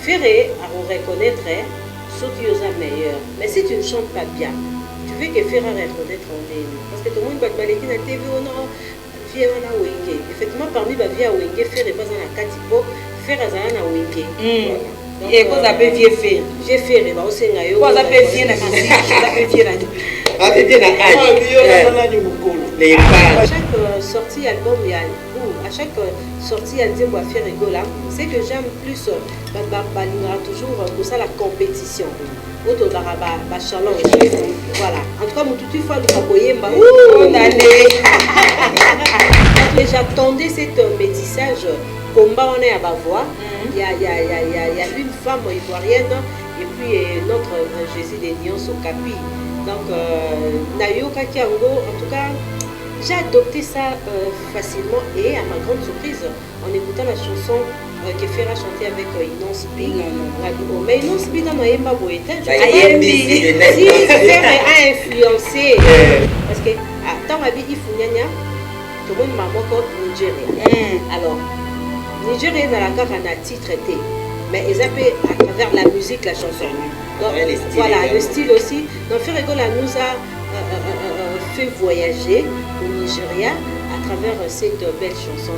Ferré, à reconnaître, sauf aux meilleur. Mais si tu ne chantes pas bien, tu veux que Ferré reconnaître en ligne. Parce que tout le monde va te balayer dans la TV, on a vie à Wenge. Effectivement, parmi les vie à Wenge, Ferré pas dans la Katipo, Ferré à la Wenge. Et quoi ça peut vieux faire? J'ai fait, bah aussi, quoi ça peut vieux la musique, ça peut vieux la musique. À chaque sortie album, il y a à chaque sortie album, on va faire rigoler. C'est que j'aime plus, toujours pour ça la compétition. Auto d'araba, challenge. Voilà. En tout cas, mon tout fois, nous avons mais j'attendais cette métissage. Combat, on est à Bavois. Il y a une femme ivoirienne et puis notre Jésus des Nyons au Capi. Donc, Nayoka Kiango, en tout cas, j'ai adopté ça facilement et à ma grande surprise, en écoutant la chanson que Ferra chantait avec Inonce Bing. Mais Inonce Bing dans Maïmba Boéten, si Ferra a influencé, parce que tant ma vie, il faut Nyanya, tout le monde m'a montré Nigeria. Alors, Nigeria n'a la carte à titre traité, mais ils appellent à travers la musique la chanson. Donc, voilà, le style aussi. Donc, Ferregola nous a fait voyager au Nigeria à travers cette belle chanson.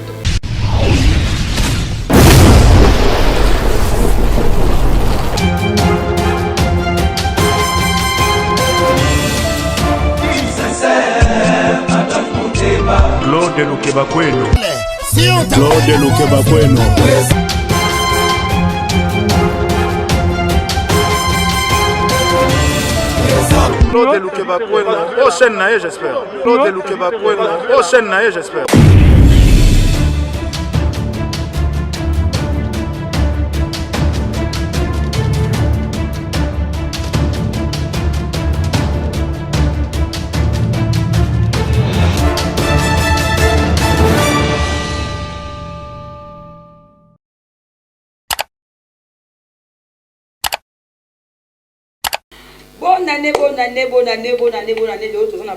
Claude Lukebakweno. Claude Lukebakweno. Claude Lukebakweno. Prochaine naïe, j'espère. Claude Lukebakweno. Prochaine naïe, j'espère. Bonne année, bonne année, bonne année, bonne année, bonne année.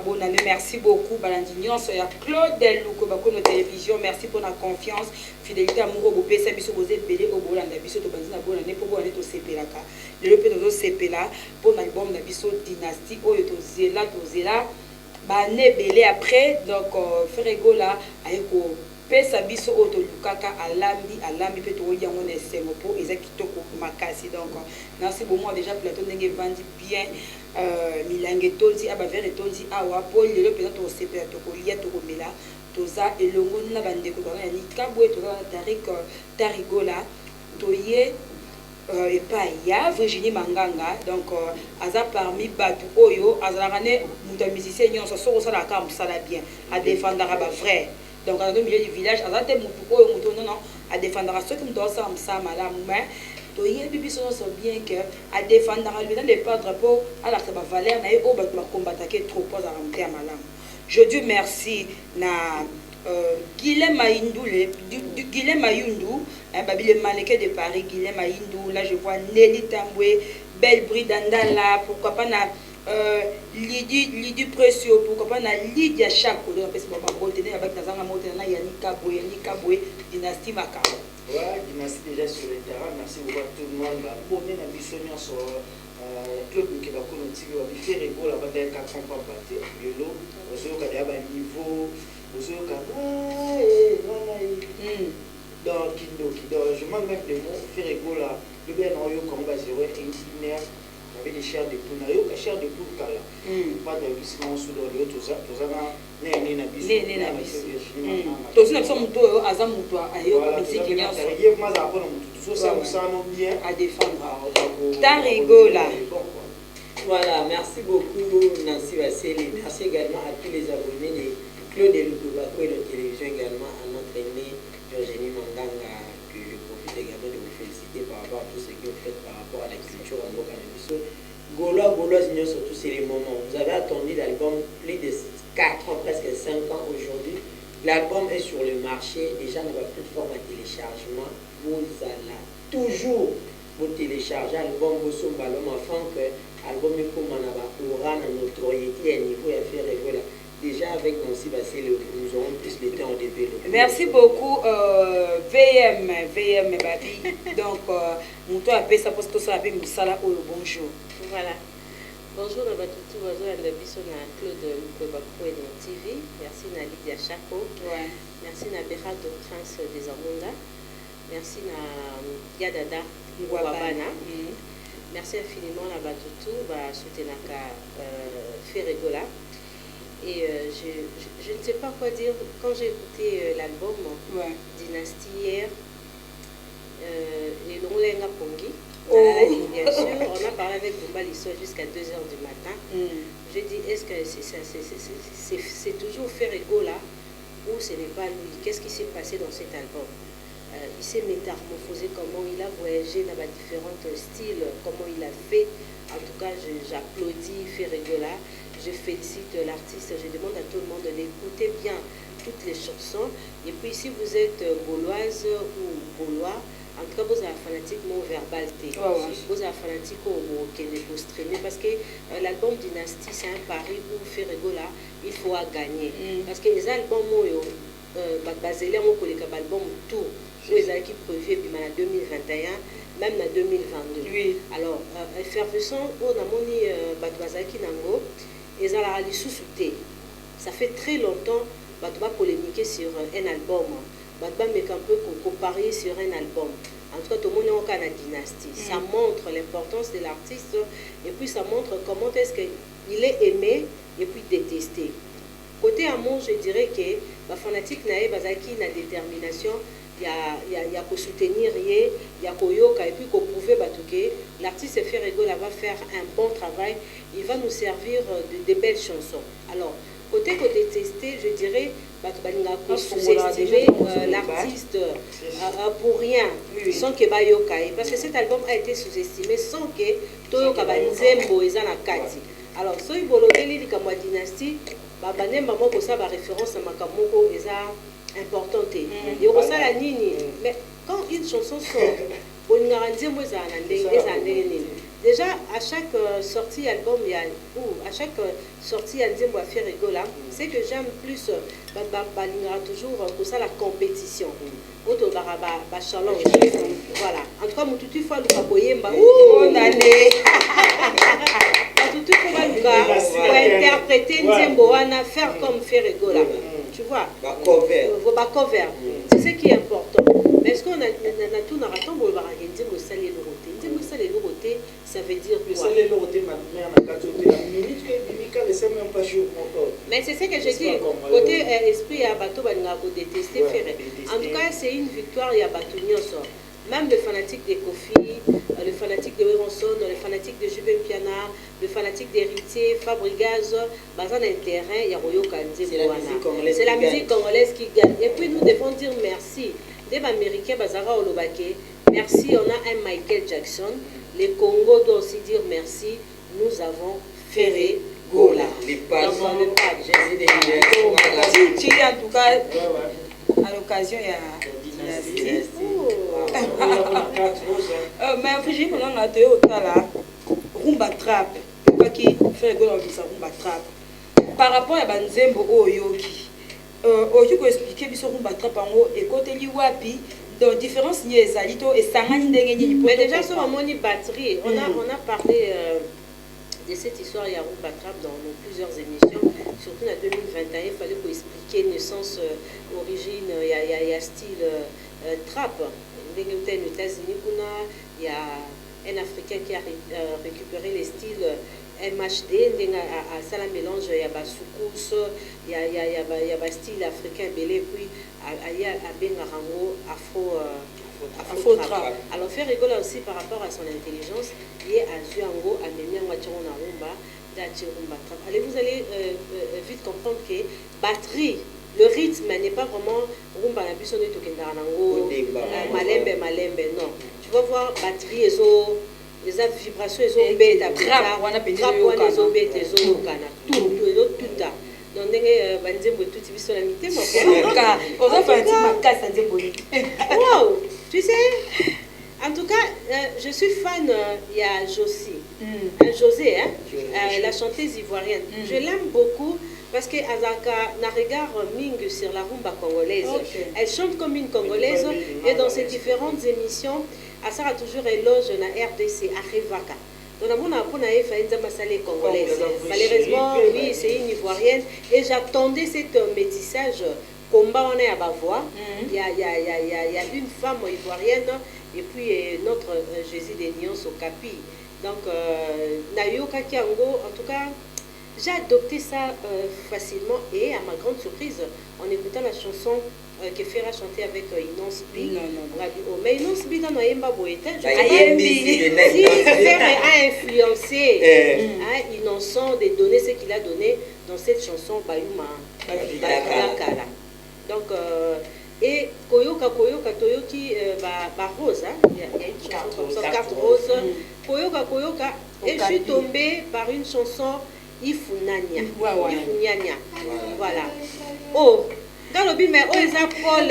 Bonne année. Merci beaucoup, Balandignon. Il y a Claude Lukebakweno nos télévisions. Merci pour la confiance, fidélité, amour, au BPC, Bisso, Bosé, Bélé, au Bolanda, Bisso, Tobandina, bonne année, pour bonne année, au CPLaka. Le peu de CPLA, pour l'album de Bisso Dynastie, au Tozela, Bané, Bélé après. Donc, Ferrego là, avec pesa biso oto lukaka alambi pe to yango na sengo po ezaki toko makasi. Donc merci beaucoup déjà plateau ndenge vandi bien milange tonzi aba vere tonzi awa po lelo pesa to sepela to kolia to komela toza elongo na bandeko to na nikabwe to na tarigola to ye epai ya Virginie Manganga. Donc aza parmi batu oyo azalaka ne muta musicien nyonso soko sala ka musala bien a défendre ba vrai. Donc, dans le milieu du village, à défendre ceux qui me donnent ça, madame, mais tu sais bien que à défendre le pas drapeau, à la valeur, na yo ba combattre trop pour arrêter à madame. Je dis merci na Guilhem Maïndou, Guilhem Maïndou, le mannequin de Paris, Guilhem Maïndou. Là, je vois Nelly Tamboué, Belle Bridandala, pourquoi pas na Lydie Précieux, pourquoi pas na Lydia Chaco, donc c'est pas pour tenir avec Nazanga Motena, Yannika Boye, Dynastie Macao. Ouais, Dynastie déjà sur le terrain, merci beaucoup à tout le monde. Bon, bien à Bissonnion sur Claude Lukebakweno, on fait rigolo là-bas, 4 ans pas battu, Yolo, au sein de un niveau, au sein de donc, je manque même des mots, fait rigolo là, le bien en yo, comme on va gérer, avec des chairs de poule, des chairs de poule, pas de glissement sous l'eau, tout ça, voilà, merci beaucoup Nancy Vasseli. Merci également à tous les abonnés de Claude Lukebakweno télévision, également à notre aimée Virginie Manganga, que je profite également de vous féliciter par rapport à tout ce que vous faites par rapport à la culture en Boka-Nebiso. Gaulois, surtout c'est les moments. Vous avez attendu l'album plus de 4 ans, presque 5 ans aujourd'hui. L'album est sur le marché, déjà dans la plateforme à téléchargement. Vous allez toujours vous télécharger l'album, vous sommes ballon afin que l'album est comme on a aura une notoriété à niveau et faire voilà. déjà avec Nancy Bassel, nous aurons plus le temps de développer. Merci beaucoup, VM Babi. Donc, Mouto a fait ça parce que ça a fait Moussala au bonjour. Voilà. Bonjour à Batutu Wazo et à Claude Lukebakwe dans TV. Merci à Lydia Chaco. Ouais. Merci à Béral de Prince des Amunda. Merci à Yadada Ngwabana. Merci infiniment à Batutu, à Soutenaka Ferregola. Et je ne sais pas quoi dire. Quand j'ai écouté l'album Dynastie hier, les Longuenga Pongi, bien sûr, on a parlé avec Bumba Lisso jusqu'à 2h du matin. J'ai dit, est-ce que c'est toujours Ferregola ou ce n'est pas lui? Qu'est-ce qui s'est passé dans cet album? Il s'est métamorphosé, comment il a voyagé dans différents styles, comment il a fait. En tout cas, j'applaudis Ferregola, je félicite l'artiste, je demande à tout le monde d'écouter bien toutes les chansons. Et puis, si vous êtes gauloise ou gaulois, en tout cas, vous avez fanatiquement verbalité. Vous avez fanatiquement au streamer parce que l'album Dynastie, c'est un pari où Ferregola, il faut gagner. Parce que les albums, basés sur l'album Tour, les albums qui prévu en 2021, même en 2022. Oui. Alors, effervescent, on a moni Badwazaki Nango, et ça fait très longtemps que va polémiquer sur un album. Mais un peu comparer sur un album. En tout cas, tout le monde est en dynastie. Ça montre l'importance de l'artiste et puis ça montre comment est-ce qu'il est aimé et puis détesté. Côté amour, je dirais que la fanatique nae bazaki na détermination, il y a pour soutenir, il y a pour yoka et puis pour prouver que l'artiste Ferregola va faire un bon travail. Il va nous servir de belles chansons. Alors, côté détesté, je dirais sous-estimer l'artiste pour rien, sans que Bayokai. Parce que cet album a été sous-estimé sans que Toyoka Banzembo et Zanakati. Alors, si vous avez dit que la dynastie, maman pour ça, référence à Makamoko est importante. Et on la nini. Mais quand une chanson sort, on a déjà, à chaque sortie album, à chaque sortie album, c'est que j'aime plus toujours pour ça la compétition. Challenge. Voilà. En tout cas, Moututu fois le Kaboyemba. Bonne année. Moututu fois interpréter Nzemboana, faire comme Ferregola. Tu vois? Cover. C'est ce qui est important. Mais est-ce qu'on a tout narrateur pour le salé le ça veut dire quoi? Mais c'est ce que je dis. Côté esprit, il y a bateau qui détester Ferré. En tout cas, c'est une victoire, il y a bateau. Même les fanatiques de Kofi, les fanatiques de Weronson, les fanatiques de Juven Piana, les fanatiques d'Héritier, Fabrigaz, Bazan Intérêt, il y a Royo Kanzi. C'est la musique congolaise qui gagne. Et puis nous devons dire merci. Des Américains, Bazara Olobake, merci, on a un Michael Jackson. Les Congo doivent aussi dire merci. Nous avons Ferregola. Les passants, tu dis en tout cas, à l'occasion, il y a dynastie. Mais j'ai pendant la théorie là, rumba trap, quoi qui fait go dans ça rumba trap. Par rapport à Banzembo Oyoki, oyoki ko expliquer biso rumba trap en haut et côté liwapi donc différence ni ezalito et sangani ndenge ni. Mais déjà sur la moni batterie, on a parlé de cette histoire, il y a rumba trap dans plusieurs émissions, surtout en 2021, il fallait qu'on expliquer naissance, origine, il y a style trap. Aux États-Unis, il y a un Africain qui a récupéré les styles MHD, à ça la mélange, il y a Soukous, il y a style africain belé, puis il y a Bengarango, afro-trap. Alors faire rigoler aussi par rapport à son intelligence, il y a Azuango, à Memiango, Rumba, Rumba trap. Allez, vous allez vite comprendre que batterie, le rythme n'est pas vraiment rumba na biso ne tokendarango malembe non. Tu vas voir batterie les vibrations les bêta grave on a bêta tout donc banzembo tout biso la mité moi on va faire ma casse nzembo. Wow, tu sais, en tout cas je suis fan, il y a Josie José, la chanteuse ivoirienne. Je l'aime beaucoup. parce que Azaka n'a regard Ming sur la rumba congolaise. Okay. Elle chante comme une congolaise et dans ses différentes émissions, Azaka a toujours éloge na RDC Arevaka. Donc, on a congolaise. Malheureusement, oui, c'est une ivoirienne. Et j'attendais cet métissage. Combat, on est à Bavois. Il y a une femme ivoirienne et puis notre Jésus des Nions au Capi. Donc, Nayoka Kiango, en tout cas, j'ai adopté ça facilement et à ma grande surprise, en écoutant la chanson que Ferra chantait avec Inonce B. Mais Inonce B dans Noyemba Boeta, Ferra a influencé Innocent de donner ce qu'il a donné dans cette chanson Bayuma Kala. Donc, et Koyoka Toyoki Rose, il y a une chanson comme ça, carte rose. Koyoka, et je suis tombée par une chanson Ifunania. Ifunania. Voilà. Oh! Dans le but, mais Paul,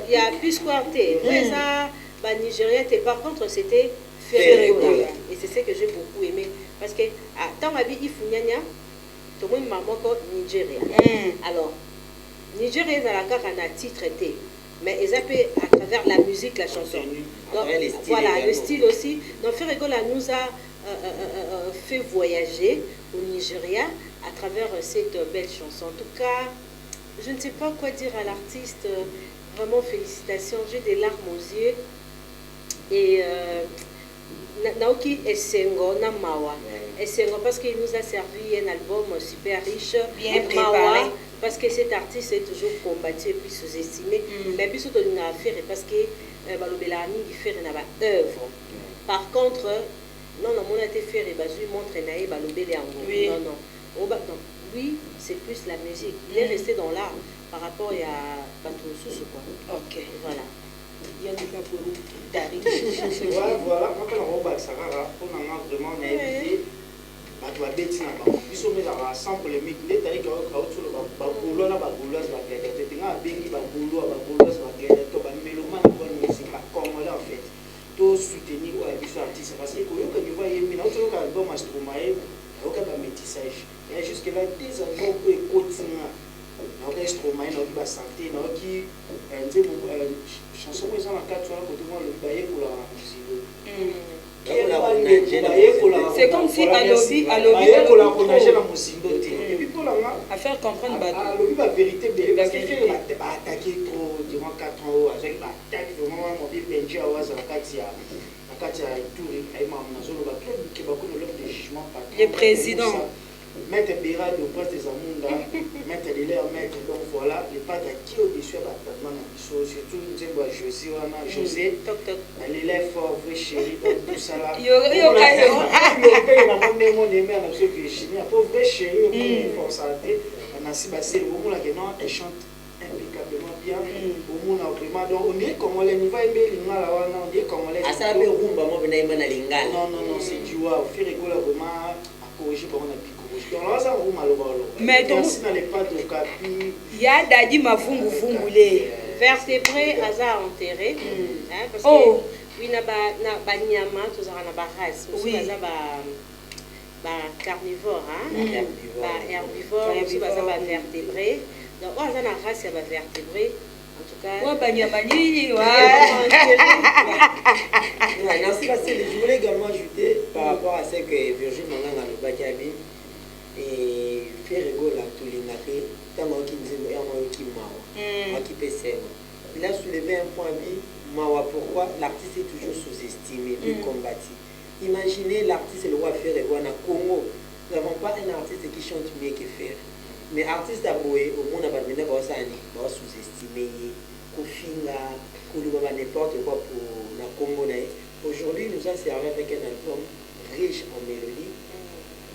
il y a plus quoi Nigérien, par contre, c'était Ferregola. Et c'est ce que j'ai beaucoup aimé. Parce que dans ma vie, Ifunyanya, tout le monde m'a Nigeria. Alors, Nigeria, ils ont un titre, mais ils appellent à travers la musique, la chanson. Donc, voilà, le style aussi. Donc, Ferregola nous a fait voyager au Nigeria à travers cette belle chanson. En tout cas, je ne sais pas quoi dire à l'artiste. Vraiment, félicitations. J'ai des larmes aux yeux. Et Naoki Essengo Namawa. Essengo parce qu'il nous a servi un album super riche. Bien préparé. Parce que cet artiste est toujours combattu et puis sous-estimé. Mais puis surtout, il a fait parce que Balobelami fait une œuvre. Par contre, non, mon a été fait et il montre Naïe Balobelami. Non. Lui, c'est plus la musique. Il est resté dans l'art par rapport à Batoussou, quoi. Ok. Voilà. Il y a des gens pour nous. Dari. Voilà, quand on a Sarara, on a vraiment invité. Tu vas bêter na ba. Biso mais la sans polémique. Les tari ka ka tu ba bolo na ba bolo ba gaya. Tu nga bengi ba bolo ba gaya. To ba mélomane bonne musique ba congolais en fait. To soutenir ou biso artiste parce que koyo ka tu vois yemi na tu ka album Astromae. Donc, il y a un métissage. Il y a jusque-là des albums qui continuent. Donc, il y a Stromae, il y a santé, il y a une chanson qui est en 4 ans, il y a la musique. C'est comme si à l'objet à faire comprendre la vérité parce qu'il fait attaquer trop durant 4 ans avec l'attaque vraiment mobile benji à Waza le président Maître Béra de Prince des Amunda, Maître de l'air, Maître, donc voilà, les pas qui au-dessus de la surtout José, l'élève fort, vrai chéri, tout ça là. Il y a vrai chéri, pour santé, on a si passé le moment là, elle chante impeccablement bien. Donc on dirait qu'on les niveau aimer l'ingala, on dirait qu'on les. Ah ça la rumba, moi venais à l'ingala. Non, c'est du wow, faire rigoler vraiment à corriger pour on a pico. Mais donc, il y a Dadi Mafungu Fungule. Vertébré, hasard enterré. Parce que, oui, na ba nyama, tous en a ba race. Oui, ba carnivore, herbivore, aussi ba vertébré. Donc, on a la race, ba vertébré. En tout cas. Ouais, ba nyama ni, je voulais également ajouter par rapport à ce que Virgile Manganga le Bakabi. Et faire rigoler à tous les nappés, tant qu'il nous aime, qui mawa, qui peut s'aimer. Il a soulevé un point de vue, mawa, pourquoi l'artiste est toujours sous-estimé, plus combattu. Imaginez l'artiste, le roi faire rigoler à Congo. Nous n'avons pas un artiste qui chante mieux que faire. Mais artiste à Boé, au monde, on va sous-estimer, Kofinga, Koulouba, n'importe quoi pour la Congo. Aujourd'hui, nous avons servi avec un album riche en mélodie.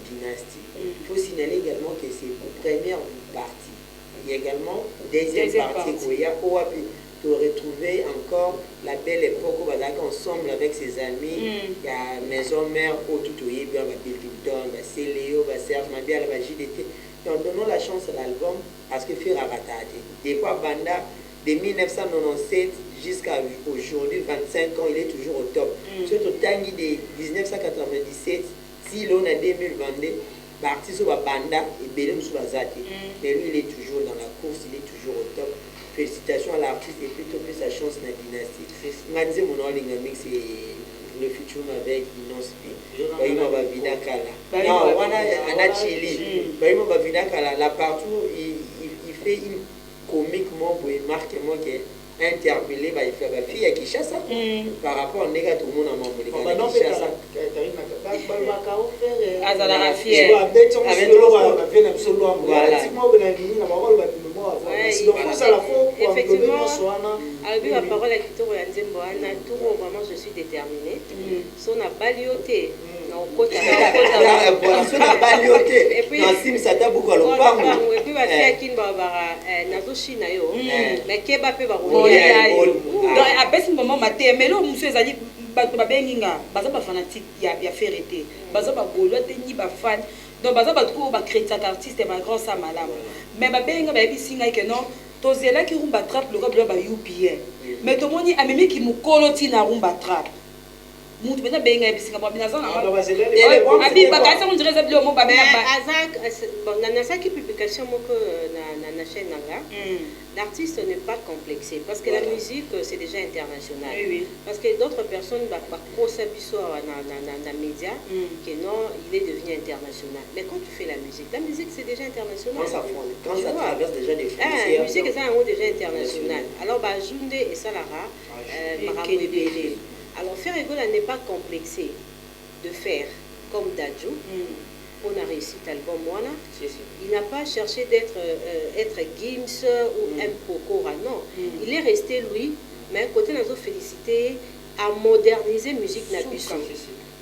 Dynastie. Il faut signaler également que c'est la première partie. Il y a également deuxième partie où il y a OAP. Tu retrouver encore la belle époque où on va ensemble avec ses amis. Il y a Maison Mère, Otutoye, bien, Bill Binton, Céléo, Serge Mabia, la JDT. Et en donnant la chance à l'album, parce que faire Abatade. Des fois, Banda, de 1997 jusqu'à aujourd'hui, 25 ans, il est toujours au top. Surtout Tanguy de 1997. Si l'on a 2022, artiste va banda et belé sous bazati. Mais lui il est toujours dans la course, il est toujours au top. Félicitations à l'artiste et plutôt plus sa chance dans la dynastie. Nganze mon nom mix le futur avec Inos P. Il m'a va vida kala. Non, on a Chili. Il m'a va vida kala. Là partout il fait une comique moi pour marquer moi que interpellé il fait la fille qui chasse par rapport à négat tout le monde en membre qui chasse azala fier effectivement avec la parole à kitoko ya nzembo wana tout vraiment je suis déterminée son a balioté non kota son a balioté non sim ça t'a beaucoup le pango et puis va faire kin ba nazo china yo mais keba pe ba donc apesi moment maté mais lo monsieur ezali bato babenginga baza ba fanatique ya ferité baza ba golwa te ni ba fan donc baza bato ko ba critique artiste ba grand sa malamu mais babenga ba bisinga que non tozela ki rumba trap le roblo ba UPN mais to moni amemi ki mukolo tina rumba trap mutu bena benga bisinga ba binaza na abi bakasa on dirait zablo mo ba azak bon na ça qui publication moko na chaîne nanga l'artiste n'est pas complexé parce que la musique c'est déjà international parce que d'autres personnes ba kosa biso na média que non il est devenu international mais quand tu fais la musique c'est déjà international quand ça traverse déjà des frontières la musique est déjà international alors ba junde et salara marabébélé. Alors, Ferregola n'est pas complexé de faire comme Dadju. On a réussi cet album, voilà. Il n'a pas cherché d'être être Gims ou un Pokora, non. Il est resté lui, mais côté nous félicité à moderniser la musique Nabiso.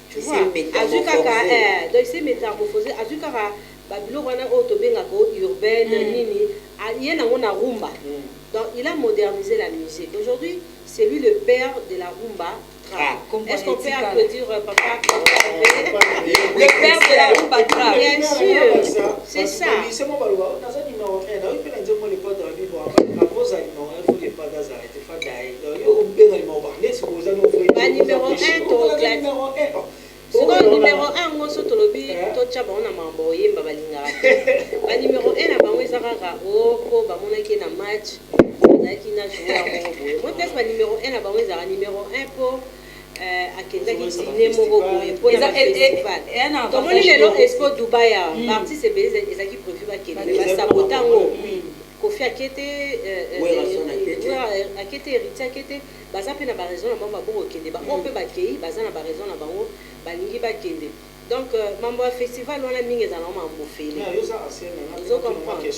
Tu vois, Azukaka, donc il s'est métamorphosé. Azukaka, Babylon, on a autobengako urbaine, nini, il y a un rumba. Donc, il a modernisé la musique. Aujourd'hui, c'est lui le père de la rumba. Est-ce qu'on peut applaudir papa le père de la rumba trap? Bien sûr, c'est ça. Numéro 1, numéro 1, on se tolobi, tocha ba on a mambo yemba balingaka. Ba numéro 1 na bango ezaka ko ba mona ki na match, na ki na joueur mo. Moi peut-être ba numéro 1 na bango ezaka numéro 1 pour akendaki dîner moko boye mpona festival tomoni lelo expo dubai artiste ebele ezalaki prévu bakende basabota yango kofi akete héritier akete baza mpe na baraison na bango babokokende bango mpe bakei baza na baraison na bango balingi bakende donc mambo ya festival wana mingi ezalaka mambo fele ozocomprendre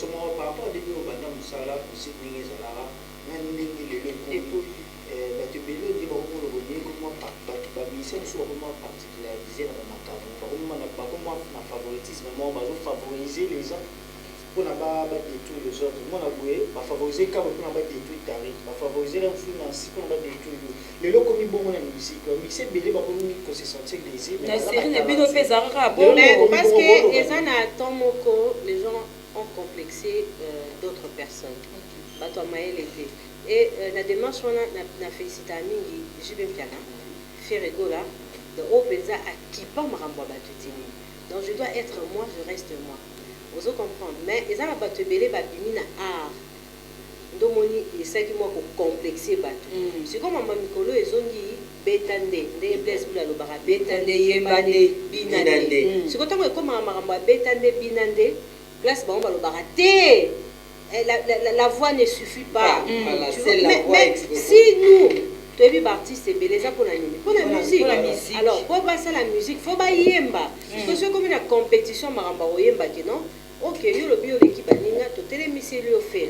bato ebele nde bakomona bolingi komwa bamisien mosusu bakoma particularize na bakoma na favoritisme moko bazofavorize les gens mpona badétruire les autres mona boye bafavorize kaba mpona badétruire tari bafavorize la mosusu na nsi mpona badétruire yo lelo komi bongo na musique bamixi ebele bakomi kose sentir lésé na bino mpe ezalaka parce que eza na temps moko les gens ont complexé d'autres personnes bato ya mayele te. Et la démarche, on a félicité à Mingi, Jibé Piana, Ferregola, de Opeza à Kipa Maramba Batutini. Donc je dois être moi, je reste moi. Vous comprenez. Mais ils ont battu Bélé Babimina art. Domoni, et ça qui m'a complexé Batu. C'est comme Maman Mikolo et Zongi, Betande, des blesses pour la Lobara, Betande, Yembane, Binande. C'est comme Maramba, Betande, Binande, place Bamba Lobara, Té. La voix ne suffit pas. Mais si nous, tu es artiste, c'est beleza pour la musique. Alors, pour passer la musique, il faut pas yemba. Parce que comme une compétition, maramba yemba qui non. Ok, yo le bio l'équipe baninga, to télémisé le offert,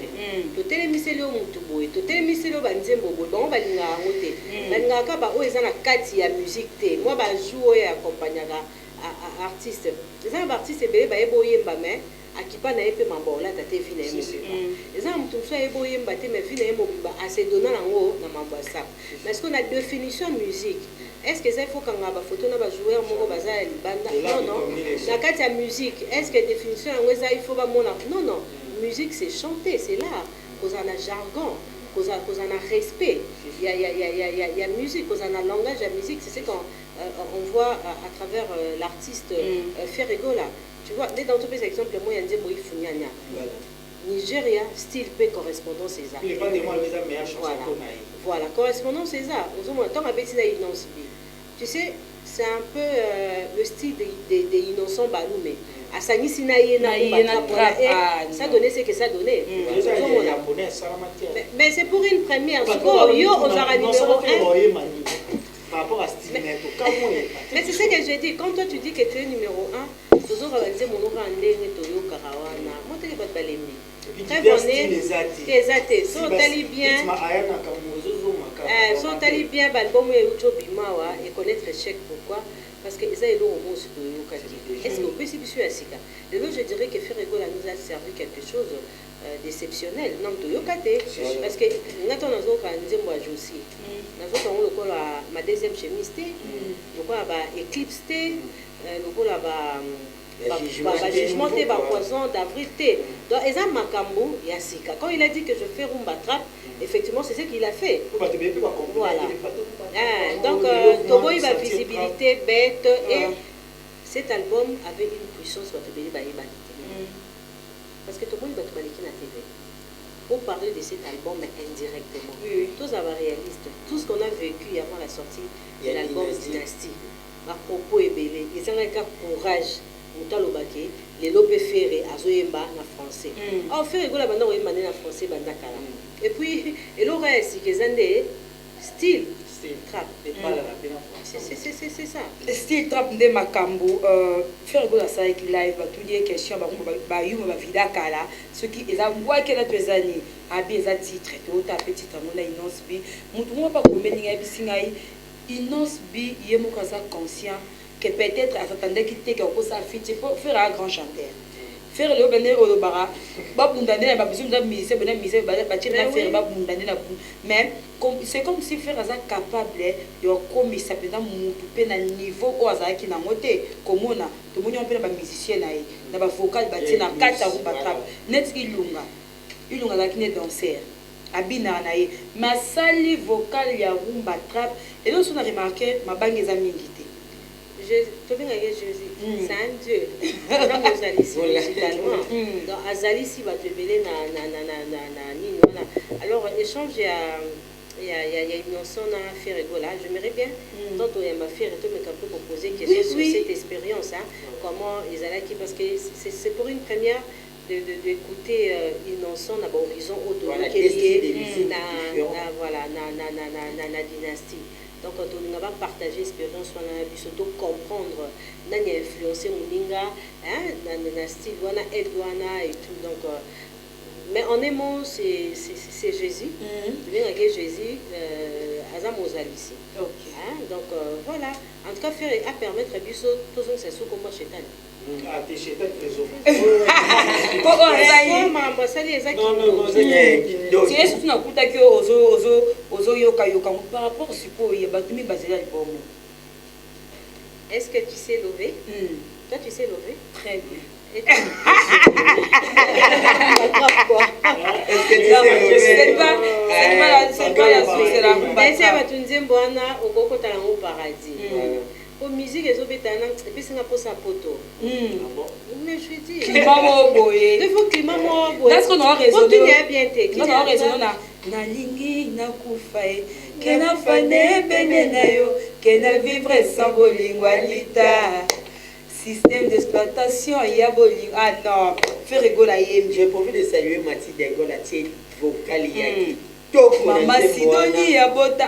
to télémisé le mutuboy, to télémisé le banzembo boy, bon baninga ngote. Baninga ka ba o ezana kati ya musique te. Moi ba jouer accompagnera artiste. Les artistes belé ba ebo yemba mais akipa na epe mambola tate vina emo eza mutu so ebo yemba te mais vina emo biba ase dona nango na mambo ça parce qu'on a définition musique est-ce que ça faut kanga ba photo na ba joueur moko baza ya libanda non na kati ya musique est-ce que définition yango ça il faut ba mona non musique c'est chanter c'est l'art cause on a jargon cause on a respect il y a musique cause on a langage à musique c'est ce qu'on on voit à travers l'artiste Ferregola. Tu vois, dans tous les exemples, moi, il y a des mots Nigeria, style P correspondant César. Voilà. Voilà, correspondant César. Tu sais, c'est un peu le style des innocents Baloumé. Ça donnait ce que ça donnait. Mais c'est pour une première. Yo, on aura numéro 1. Par rapport à style, mais c'est ce que je dis. Quand toi tu dis que tu es numéro 1, toujours réaliser mon nom en ligne, Toyo Karawana. Moi, tu n'es pas de balémi. Très bonnet, tes athées. Sont allés bien. Sont allés bien, Balbom et Ucho Bimawa, et connaître l'échec. Pourquoi? Parce que ça est long au mot sur le Yokati. Est-ce qu'on peut s'y biscuiter à Sika? Et là, je dirais que Ferregola nous a servi quelque chose d'exceptionnel. Non, de Yokate. Parce que nous avons un deuxième voyage aussi. Nous avons ma deuxième chemise, nous avons éclipse, nous avons jugement, poison d'avril. Donc, ils ont Makambo et Asika. Quand il a dit que je fais Rumba Trap, effectivement, c'est ce qu'il a fait. Voilà. Donc, Togo, il va visibilité bête et cet album avait une puissance parce que Togo, il va te parler qui na TV. Pour parler de cet album indirectement. Tous avoir réaliste. Tout ce qu'on a vécu avant la sortie de l'album Dynastie. À propos et belé. Ils ont un courage. Moutalobake, les lopes ferré, azoyemba na français. Oh, ferré, gola banda oyemba na français banda kala. Et puis, et le reste, c'est que style trap. C'est ça. Style trap de Makambo. Ferré gola ça avec live, tout les questions, bah you ma vida kala. Ce qui est à moi qu'elle a deux années. Abi est à titre, tout à petit amour na inonce bi. Moutouma pas comme meninga bisingai. Inonce bi yemo kaza conscient. Que peut-être à s'attendre qu'il t'ait quelque chose à faire un grand chanteur. Faire le béné au bara, babundané, la besoin de mise, béné mise, faire babundané la boue. Mais c'est comme si faire ça capable de comme ça peut être mon niveau au hasard qui n'a moté, comme on a, tout le monde peut être musicien, n'a pas vocal, bâti, n'a pas quatre roues battrap, net ilunga la qui n'est danseur. Abina nae, ma sali vocal ya rumba trap, et là on a remarqué ma banque est amingité. C'est un dieu. Donc, Azali, si va te béler, alors, échange, il y a une notion à faire là. J'aimerais bien, tant il y a ma fille, mais qu'on peut proposer question sur cette expérience. Comment ils allaient, parce que c'est pour une première d'écouter une notion à l'horizon au-delà de la dynastie. Donc, on va partager l'expérience, on a surtout comprendre, on a influencé Mouninga, dans style, on a Edouana et tout. Donc, mais en un mot, c'est Jésus. Bien avec Jésus, Azam Ozalisi. Donc, voilà. En tout cas, faire à permettre à Bissot, tous les gens, c'est comme chez Tani. Ah, t'es chez Tani, trésor. C'est ce qu'on a coupé que Ozo Yoka Yoka par rapport au support, il y a battu basé l'album. Est-ce que tu sais lever? Toi, tu sais lever? Très bien. Est-ce que tu sais c'est pas la suite, c'est la rumba. Mais c'est tu nous mbwana au coco talango paradis. Pour musique et zobetana et puis c'est nga pour sa poto. Mais je dis. Climat moboye. Il faut climat moboye. Est-ce qu'on aura raison de? On aura raison na nalingi na kufae. Kena fane bene na yo, kena vivre sans bolingwalita. Système d'exploitation, il y a boling. Ah non, fais rigoler. Je profite de saluer Mathilde Dengola, qui est vocale. Mama Sidonie ya bota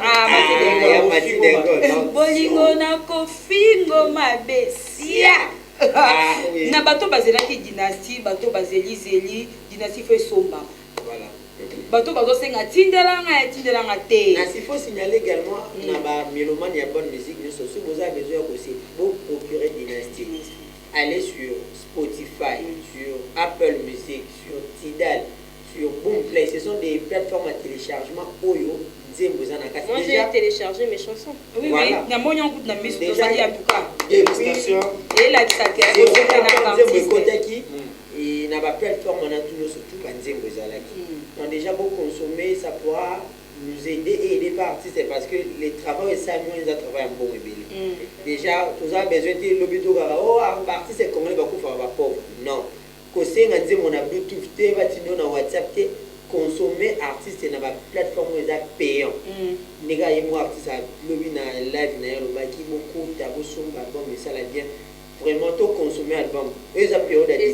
Mathilde Dengola. Bolingo na kofingo mabesia. Na bato bazelaki dynastie, bato bazeli zeli, dynastie fait somba. Voilà. Bato bato senga tindelanga te. Il faut signaler également na ba mélomane ya bonne musique, nous sommes vous avez besoin aussi pour procurer dynastie. Allez sur Spotify, sur Apple Music, sur Tidal, sur Boomplay, ce sont des plateformes à téléchargement Oyo. Moi j'ai téléchargé mes chansons. Oui, voilà. Oui, il y a un de mes déjà en tout cas. Et puis, et la il n'a pas plateforme, on a tout surtout quand donc déjà beaucoup consommer, ça pourra nous aider et aider par artiste parce que les travaux et ça nous ils travaillent un bon ébélé. Déjà tous a besoin de l'obito oh artiste c'est comment va faire va pauvre non que c'est on dit mon Bluetooth te va tino na WhatsApp te consommer artiste na ba plateforme les payant nega yemo artiste lobi na live na yo ba ki beaucoup ta bo somba bon mais ça la bien vraiment tout consommer album et ça période les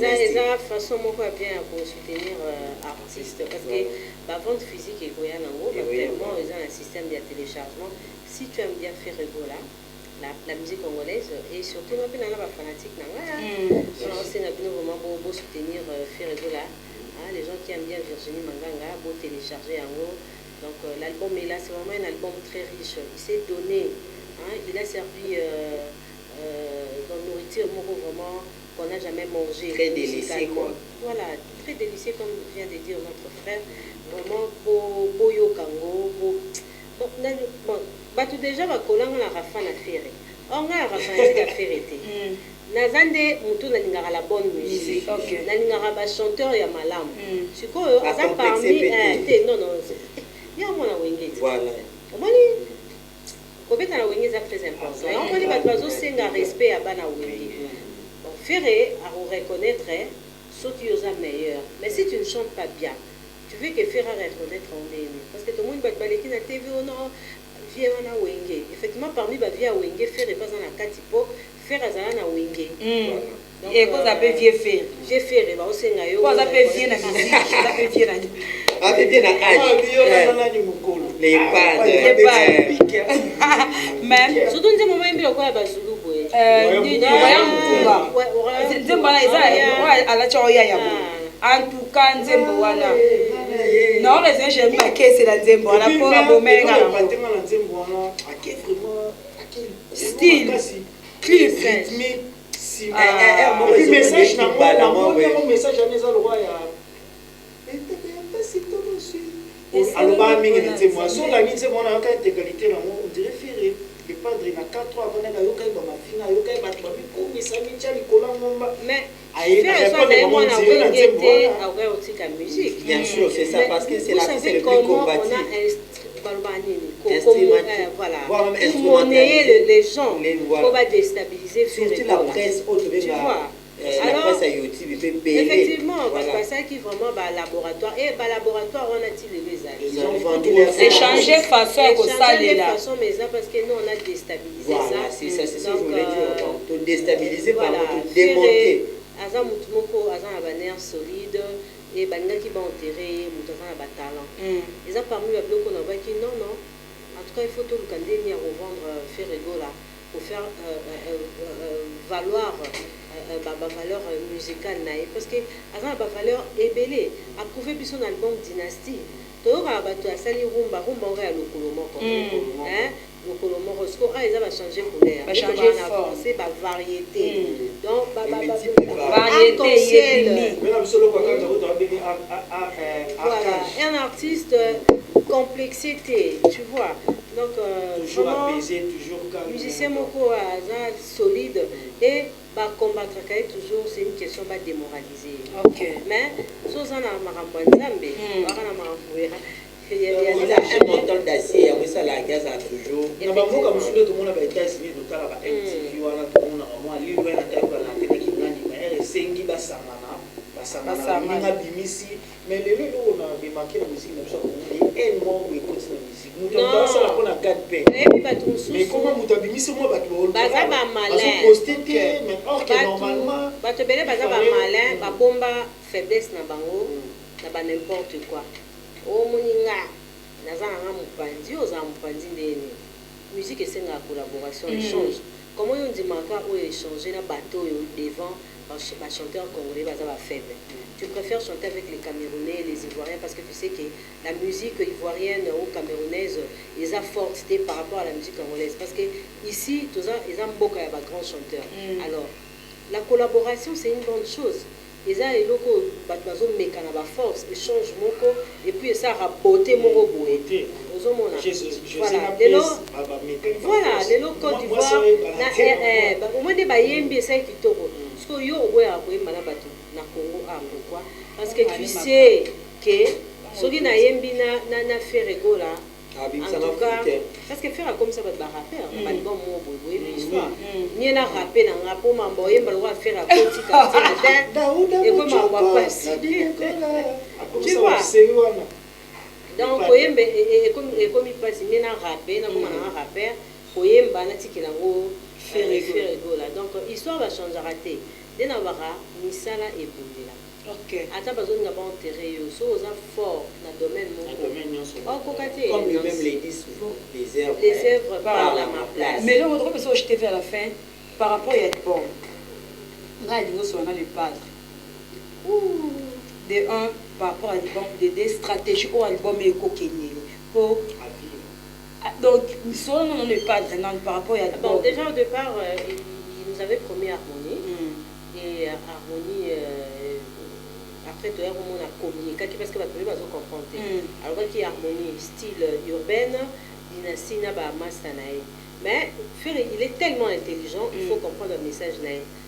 façon moi bien pour soutenir artiste parce que la vente physique est goya nango actuellement ils ont un système de téléchargement si tu aimes bien faire rigola la musique congolaise et surtout moi bien la fanatique nanga c'est vraiment beau soutenir faire rigola les gens qui aiment bien Virginie Manganga beau télécharger en haut donc l'album est là c'est vraiment un album très riche il s'est donné il a servi dans nourriture vraiment qu'on n'a jamais mangé. Très délicieux quoi. Voilà, très délicieux comme vient de dire notre frère. Vraiment beau yo kango, beau. Bon, tout déjà va coller on a rafa na faire. On a rafa na faire été. Nazande mutu na lingara la bonne musique. Na lingara ba chanteur ya malamu. Siko asa parmi non ya mona wengeti. Voilà. Omoni Kobeta na wenge c'est très important. Et on va dire bazo senga respect à bana wenge. Donc faire à reconnaître ceux qui osent meilleur. Mais si tu ne chantes pas bien, tu veux que faire à reconnaître en demi parce que tout le monde va baleki na TV ou non vient na wenge. Effectivement parmi ba via wenge faire pas na katipo faire azala na wenge. Et quoi ça peut vieux faire? J'ai fait ba osenga yo. Quoi ça peut vieux na musique, ça peut vieux na. Ah peut bien na âge. Les pads. Même surtout nous moment mbilo kwa bazulu boye. Nzembo na eza ala choya ya bo. En tout cas nzembo wana. Non les j'aime pas que c'est la nzembo wana pour abomenga. Style, clip, rythmique, message na moi message à neza le roi ya. Alors, sur la ligne, on a un cas d'égalité, on dirait faire les padres, il y a 4 ans, on a eu ma fille, mais musique. Bien sûr, c'est ça, parce que c'est la c'est le plus combatif. Voilà, pour monnayer les gens, on va déstabiliser. Surtout la presse, tu vois. Alors, effectivement, parce que ça qui vraiment laboratoire et laboratoire on a-t-il les ils ont vendu leur échanger façon pour ça les là mais ça parce que nous on a déstabilisé voilà, ça c'est ça que je voulais dire donc déstabiliser voilà, par démonter azan mutumoko azan abaner solide et baninga qui va enterrer mutazana ba talent ils ont parmi les blocs on a qui non en tout cas il faut tout le candidat à revendre faire rigola pour faire valoir ma valeur musicale parce que avant ma valeur est belle a prouvé puis son album Dynastie to ba bato asali rumba on a le colomo hein le colomo rosco ils va changer couleur va changer forme c'est ba variété donc variété voilà un artiste complexité tu vois donc toujours apaisé toujours calme musicien moko solide et combattre toujours c'est une question pas démoraliser mais chose on a marambo nzambe wana marambo il y a un montant d'acier oui ça la gaz a toujours na bamoka musude to mona ba États-Unis to tala ba MTV wana to mona moi li wana ta ko na tele ki ngani mais sengi basangana ninga bimisi mais le lelo na be marqué la musique na so et moi we continue musique muto ça la pona 4 pain et puis bato mususu mais comment muto bimisi moi bato baza ba malin poster mais or que normalement bato bele baza ba malin ba bomba faiblesse na bango na ba n'importe quoi o moninga nazana nga mupanzi oza mupanzi ndeni musique esenga collaboration échange comment on dit maka o échanger na bateau devant ba chanteur congolais baza ba faible tu préfères chanter avec les Camerounais les Ivoiriens parce que tu sais que la musique ivoirienne ou camerounaise ils a forcé par rapport à la musique congolaise parce que ici tous ils ont beaucoup de grands chanteurs alors la collaboration c'est une bonne chose ils ont eloko batwazo mekana ba force échange moko et puis ça raboter moko boete ozomona voilà lelo Côte d'Ivoire na au moins des bayembi ça kitoko parce que yo oboya koyemba na bato na Congo pourquoi parce que tu sais que soki na yembi na faire rigola Ah, bien, En ça m'a tout cas, foutu. parce que faire comme ça va être rappeur, on va dire bon mot boy l'histoire. Ni na rapper na rapport mambo yemba le faire à côté quartier et comme on va passer. Tu vois? Donc koyembe et comme il passe ni na rapper na comme na rapper koyemba na tikilango faire là. Donc histoire va changer raté. Dès na bara misala et bundela. Ok. Attends, besoin de enterrer yo so aux fort dans domaine mon. Comme lui-même les disent, les œuvres parlent à ma place. Mais là, votre question, je t'ai fait à la fin, par rapport à être bon. Là, il y a le padre. De un, par rapport à des stratégies ou album éco-kénier. Pour donc, nous sommes dans le padre, par rapport à être bon. Déjà, au départ, il nous avait promis harmonie. Et harmonie. Après, tu as communiqué parce que tu vas comprendre. Alors, il y a harmonie, style urbaine, dynastie, mais il est tellement intelligent, il faut comprendre le message.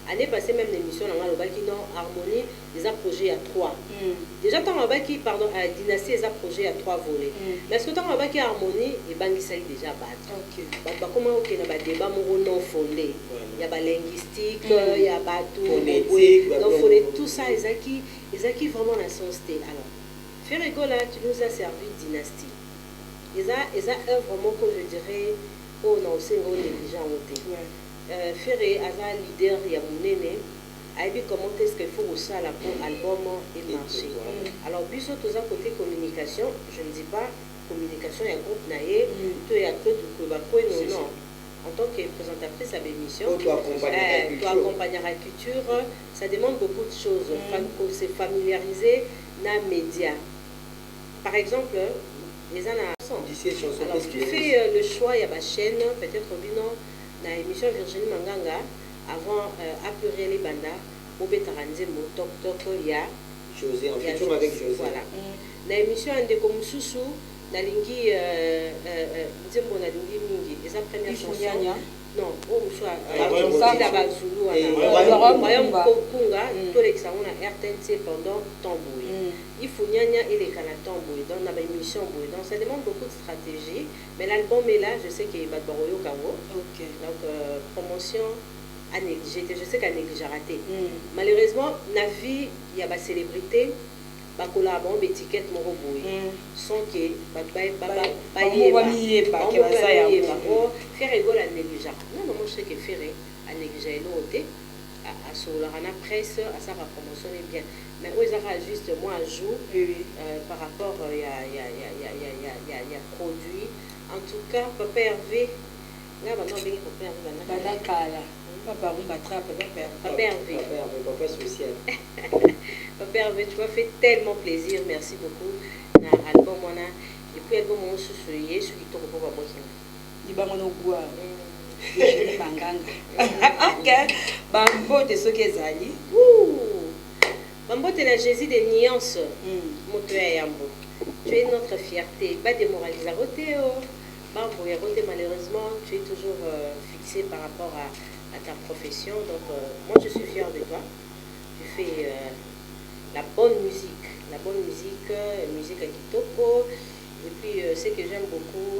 L'année passée, même l'émission, on a dit non, harmonie, ils ont projet à 3. Déjà, tu as dit pardon, dynastie, ils ont projet à 3 volets. Mais est-ce que tu as dit harmonie, et bangi ça déjà battre. Comment on a des débats non fondés. Il y a la linguistique, il y a tout. Donc, tout ça, ils ont vraiment la sensité. Alors, Ferrego, là, tu nous as servi dynastie. Ils ont vraiment, que je dirais, oh non, c'est un négligent. Ferré, Aza leader, il y a mon aîné. Aïbi, comment est-ce qu'il faut aussi à l'album et marcher. Alors, bis tous à côté communication, je ne dis pas communication, il y a un groupe naïe, tout est à Claude Lukwebakwe, non. En tant que présentatrice à l'émission, tu accompagner la culture, ça demande beaucoup de choses. Il faut se familiariser dans les médias. Par exemple, les alors, tu fais le choix, il y a ma chaîne, peut-être dans l'émission Virginie Manganga, avant Apeurer les bandas, Obetaranze, Motok, il y a José, en futur avec José. Voilà. Dans l'émission Ndeko Moussousou, nalingi nzembo nalingi mingi eza première chanson non o muswa la bazulu wana kunga tolekisa ngona RTNC pendant Tamboui ifunyanya et les kana Tamboui dans la émission boy donc ça demande beaucoup de stratégie mais l'album est là je sais qu'il va boroyo kango donc promotion à négliger je sais qu'à négliger raté malheureusement la vie il y a ba célébrité bakola bon étiquette moko boy sans que faire égale à négliger non moi je sais que faire à négliger l'autre à sur la presse à sa promotion est bien mais où ils ont juste moi joue par rapport il y a produit en tout cas papa Hervé là maintenant bien papa Hervé badakala papa on attrape papa Hervé papa social. Papa Hervé, tu m'as fait tellement plaisir, merci beaucoup. Album et puis album on se souillait, celui qui tombe pour ma boîte. Il va m'en boire. Je manganga. Ok. Bambo de ce qu'ils allaient. Bambo de la Jésus des nuances. Mon père Yambo. Tu es notre fierté. Pas démoraliser à côté. Bambo et à côté malheureusement, tu es toujours fixé par rapport à ta profession. Donc moi je suis fière de toi. Tu fais la bonne musique à Kitoko. Et puis, ce que j'aime beaucoup,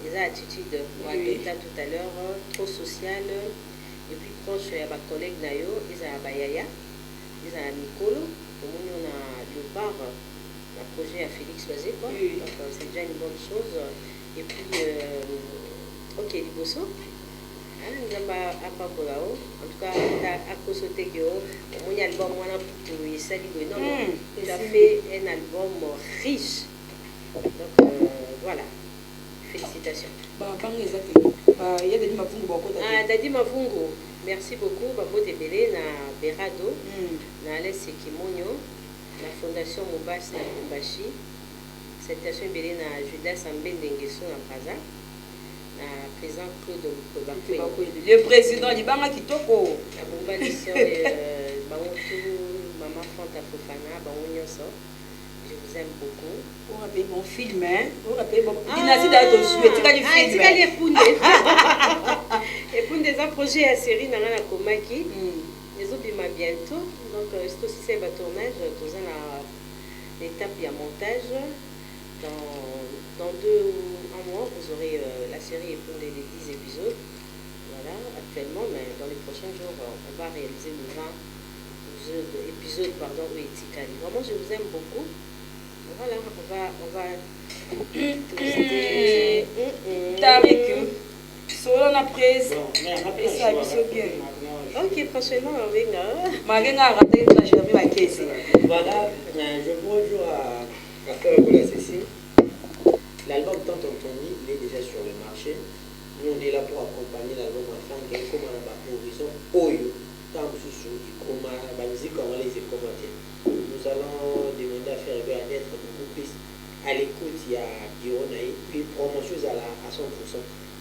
les attitudes, moi, tout à l'heure, trop sociales. Et puis, proche, il y a ma collègue Nayo, ils ont Bayaya, ils ont Nicolo. Au moins, on a le bar, un projet à Félix Bazé, quoi. Donc, c'est déjà une bonne chose. Et puis, ok, Liboso. En tout cas, à cause de mon album, tu as fait un album riche. Donc voilà, félicitations. Dadi Mavungo, merci beaucoup. Babo Debele na Berado, na Alès Kimonyo, la Fondation Mobas na Kumbashi, citation Belé na Judas Ambendengeso na Praza. Président Claude Lukwebakwe. Le président du Banga Kitoko. La bomba de sœur, maman Fanta Fofana, je vous aime beaucoup. On rappelle mon film, hein? On rappelle mon dynastie d'ailleurs tu as du film. Tu as les Poundé. Et Poundé a projet à série dans la Komaki. Les autres m'a bientôt. Donc c'est aussi un tournage, dans l'étape de montage. dans un mois, vous aurez la série pour les 10 épisodes. Voilà, actuellement, mais dans les prochains jours, on va réaliser le 20 épisode, pardon, où Etikali. Vraiment, je vous aime beaucoup. Voilà, on va tester. Tariq, solo na presse. Et ça, bien. Ok, prochainement, on va Magenga raté la jamais ma caisse. Voilà, je vous rejoins à faire pour la Cécile. L'album tant entendu, il est déjà sur le marché. Nous, on est là pour accompagner l'album afin qu'il y ait comme un horizon Oyo. Tant que ce comme la musique, comment les commenter. Nous allons demander à faire d'être beaucoup plus à l'écoute. Il y a Bironaï, puis promotion à 100%.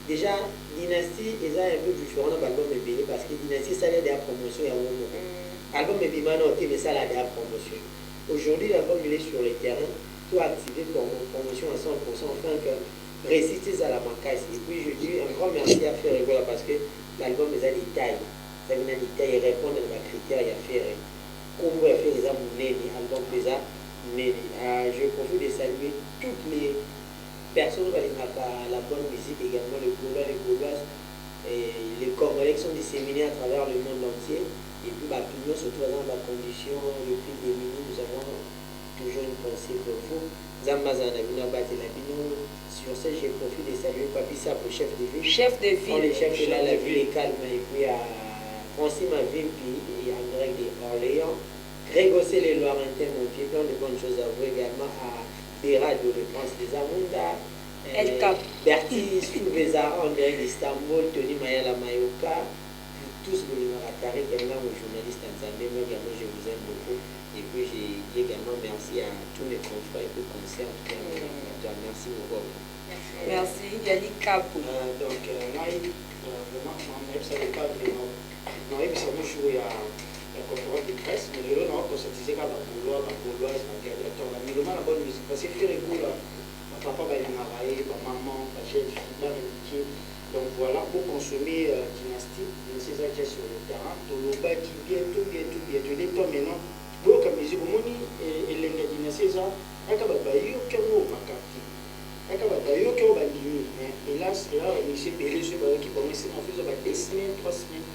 Déjà, Dynastie, ils ont un peu différent dans l'album Ebélé parce que Dynastie, ça a des promotions. L'album est bien noté, mais ça a des promotions. Aujourd'hui, l'album il est sur le terrain. Tout activé pour mon promotion à 100% afin que réciter à la macasse. Et puis, je dis un grand merci à faire voilà parce que l'album est à détail. Ça vient à détail et répondre à mes critères et à faire. Comme vous avez fait les album déjà, mais je profite de saluer toutes les personnes qui ont la bonne musique, également les Gaulois, les Gauloises, et les Congolais qui sont disséminés à travers le monde entier. Et puis, tout le monde, surtout dans la condition le plus démunie, nous avons toujours une pensée pour vous. Sur ce, j'ai profité de saluer Papissa pour chef de ville. Chef de ville. Quand les chefs là, la ville est calme, et puis à Francine Mavimpi et à Greg de Orléans. Grégosser les Loirentains, mon pied, plein de bonnes choses à vous également à Bérado, le prince des Amunda. Bertie Souvezara en direct d'Istanbul, Tony Mayala Mayoka, tous les Maratari, également aux journalistes tanzaniens, moi également je vous aime beaucoup. Et puis j'ai dit également merci à tous mes confrères et concerts. Merci beaucoup. Merci Yannick Kapou. Donc, moi, vraiment, ça n'est pas vraiment. Non, mais ça me joue à la conférence de presse, mais le nom, on s'est dit que la Gauloise, la gladiateur, la mélomane, la bonne musique. Parce que faire les goûts là. Papa va y travailler, ma maman, ma chère fille, ma amitié. Donc voilà, pour consommer Dynastie, c'est ça qui est sur le terrain. Tout le bas qui bientôt. Tu dis toi maintenant, bon, comme les Ibomoni et les Dynastie, ça, il y a des gens qui ont macati. Il y a des gens qui ont bandini. Hélas, là, on s'est payé ceux qui commencent à faire des semaines, 3 semaines.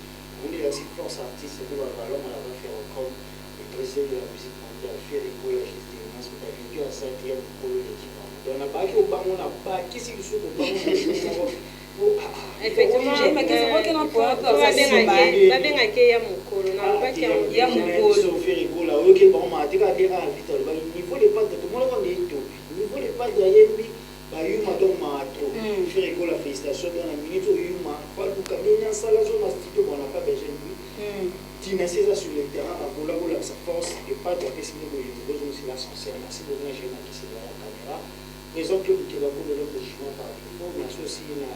On est là, c'est force artiste, nous allons faire comme le président de la musique mondiale, faire les goûts, la geste des masses, on a vécu à 5e pour l'équipe. On n'a pas au banc, on n'a pas qui s'il faut au banc. Effectivement, j'ai ma question qui n'en peut pas. Va bien accueillir mon colo. Il y a mon colo. Ok, bon, on m'a dit qu'à dire à vite, il faut les pattes de tout le monde, on est tout. Il faut les pattes de Yémi, Yuma donc m'a trop. Faire rigolo la félicitation dans la minute où Yuma, pas le camion, ça la zone, on n'a pas besoin de lui. Dynastie sur le terrain, à Goula, sa force, et pas de la question de l'Union, c'est l'ascenseur. Merci beaucoup, j'ai une qui c'est dans la caméra. Présent que nous avons le régime par défaut, mais aussi une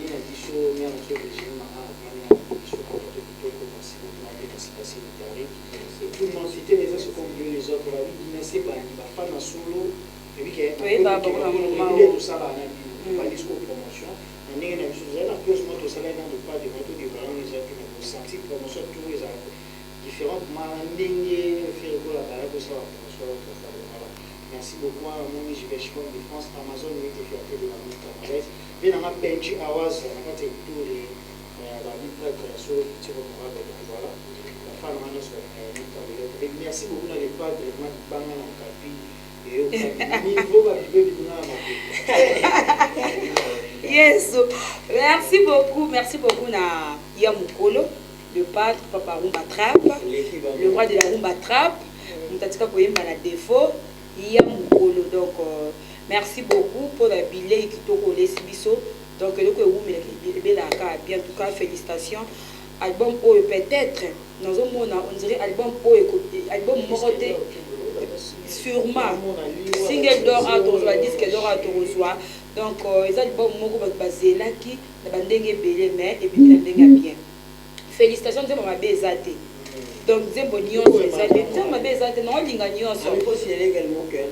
addition, mais en fait, le régime a une addition pour le commencer à passer le tarif. Et tout le monde citait les autres comme les autres, la vie dynastie, il va pas dans solo, et puis qu'il y a tout ça, il va jusqu'aux promotions. On est une chose, on a plus de salaire dans le pas de votre différents, les autres qui ont senti promotion, tous les autres différentes, mais faire la barre de ça, merci beaucoup à mon Jiveshkon de France, Amazon, qui est fierté de la musique congolaise. Bien, on a Benji Awas, on a fait tout la vie prête sur le petit honorable. Voilà, la femme en os, merci beaucoup à l'époque de Bangan en Capi. Et au niveau, va vivre du Yes, merci beaucoup à Yamukolo, le pâtre, Papa Rumba Trap, le roi de la Rumba Trap, nous t'as dit qu'on a un défaut. Donc merci beaucoup pour le billet qui t'a collé Sibiso. Donc bien en tout cas félicitations. Album peut-être dans un monde on dirait album moroté sûrement single d'or à Torozoa, disque d'or à Torozoa. Donc les albums moko basé là qui na bandenge belé mais et puis bandenge bien. Félicitations de ma bezate. Donc, Zembo Nyonso, Zembo Bezate, non, Linga Nyonso. Il faut signaler également que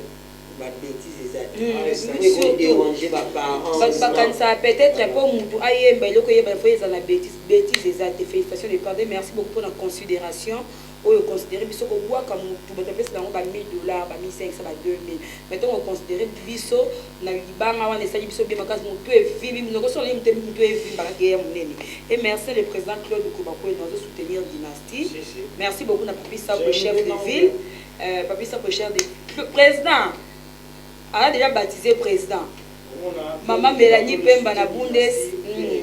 ma bêtise est dérangé par parents. Ça peut-être pour Moutou, Ayemba, il faut y avoir la bêtise des actes. Félicitations de pardon. Merci beaucoup pour la considération. oyo considérer biso ko bois comme tout bato pesa bango ba $1000 ba $1500 ba $2000 maintenant on considérer biso na libanga wana esali biso bien makasi mutu evimi nous ko solo mutu evimi ba ke munene et merci le président Claude Kobako et nous soutenir dynastie merci beaucoup na papi ça le chef de ville papi ça le chef de président a déjà baptisé président maman Mélanie Pemba na Bundes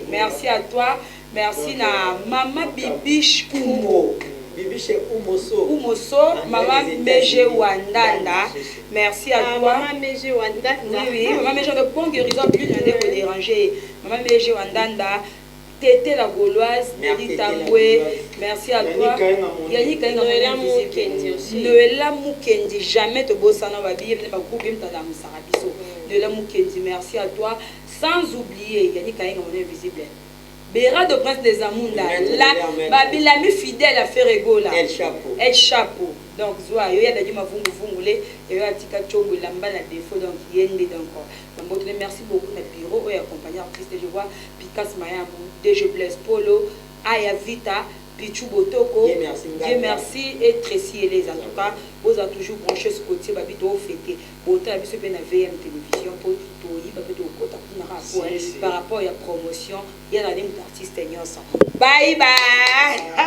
merci à toi. Merci na Maman Bibiche Umo. Bibiche Umoso. Umoso, Maman Meje Wandanda. Merci à toi. Maman Meje Wandanda. Oui, Maman Meje, de bon guérison, plus de déranger. Maman Meje Wandanda. Tété la Gauloise, Nelly Tamboué, merci à toi. Yannick Noëlla Moukendi aussi. Noëlla Moukendi, jamais te bossana babi, Noëlla Moukendi, merci à toi. Sans oublier, Yannick Kainga, mon invisible. Béra de Prince des Amunda, l'ami fidèle à Ferregola. El Chapeau. Donc, Zoa, il y a des gens qui vont il y a des gens qui ont défaut, donc il y a des gens. Merci beaucoup, notre bureau, et accompagné artiste, je vois Picasso Mayamou, Deje Blaise Polo, Aya Vita, Pichou Botoko, Dieu merci, et Tracy et les en tout cas, vous avez toujours branché ce côté, vous avez fêté, vous avez vu la VM télévision, pour par rapport à la promotion, il y a des artistes. Bye bye!